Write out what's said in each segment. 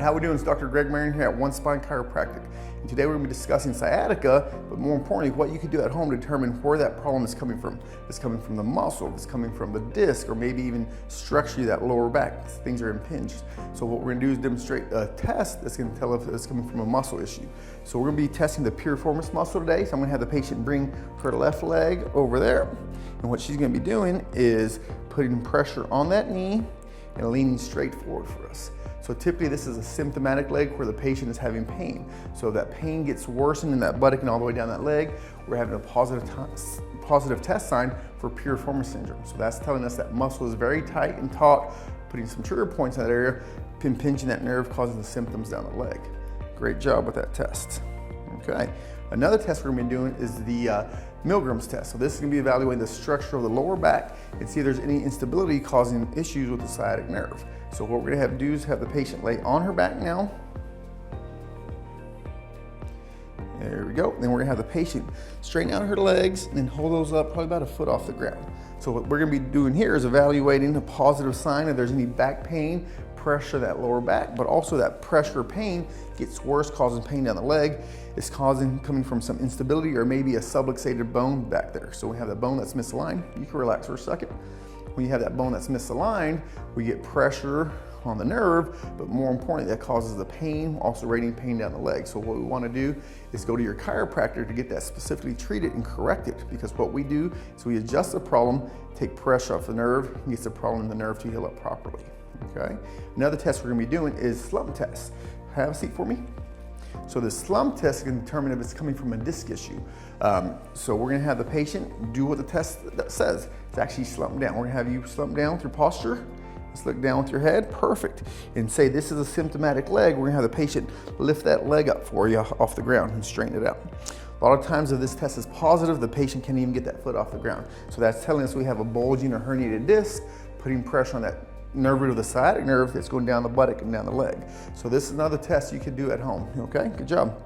How we doing? It's Dr. Greg Marion here at One Spine Chiropractic. And today we're going to be discussing sciatica, but more importantly, what you can do at home to determine where that problem is coming from. If it's coming from the muscle, if it's coming from the disc, or maybe even structurally that lower back, things are impinged. So what we're going to do is demonstrate a test that's going to tell if it's coming from a muscle issue. So we're going to be testing the piriformis muscle today. So I'm going to have the patient bring her left leg over there. And what she's going to be doing is putting pressure on that knee and leaning straight forward for us. So typically this is a symptomatic leg where the patient is having pain. So if that pain gets worsened in that buttock and all the way down that leg, we're having a positive test sign for piriformis syndrome. So that's telling us that muscle is very tight and taut, putting some trigger points in that area, impinging that nerve, causing the symptoms down the leg. Great job with that test. Okay. Another test we're going to be doing is the Milgram's test. So this is going to be evaluating the structure of the lower back and see if there's any instability causing issues with the sciatic nerve. So what we're going to have to do is have the patient lay on her back now. There we go. Then we're going to have the patient straighten out her legs and then hold those up probably about a foot off the ground. So what we're going to be doing here is evaluating a positive sign if there's any back pain, pressure that lower back, but also that pressure pain gets worse, causing pain down the leg. It's coming from some instability or maybe a subluxated bone back there. So we have that bone that's misaligned. You can relax for a second. When you have that bone that's misaligned, we get pressure on the nerve, but more importantly, that causes the pain, also radiating pain down the leg. So what we want to do is go to your chiropractor to get that specifically treated and corrected, because what we do is we adjust the problem, take pressure off the nerve, and gets the problem in the nerve to heal up properly. Okay. Another test we're going to be doing is slump test. Have a seat for me. So the slump test can determine if it's coming from a disc issue. So we're going to have the patient do what the test says. It's actually slump down. We're going to have you slump down with your posture. Let's look down with your head. Perfect. And say this is a symptomatic leg. We're going to have the patient lift that leg up for you off the ground and straighten it out. A lot of times if this test is positive, the patient can't even get that foot off the ground. So that's telling us we have a bulging or herniated disc, putting pressure on that nerve root of the sciatic nerve that's going down the buttock and down the leg. So this is another test you can do at home. Okay, good job.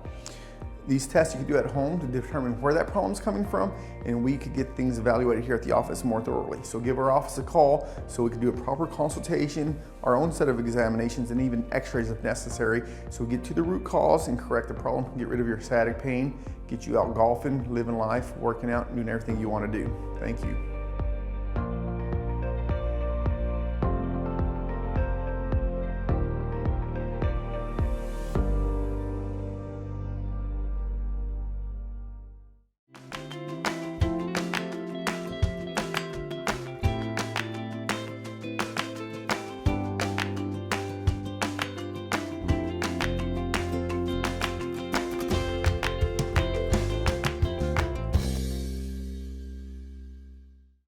These tests you can do at home to determine where that problem is coming from, and we could get things evaluated here at the office more thoroughly. So give our office a call so we can do a proper consultation, our own set of examinations, and even x-rays if necessary, so we get to the root cause and correct the problem, get rid of your sciatic pain, get you out golfing, living life, working out, and doing everything you want to do. Thank you.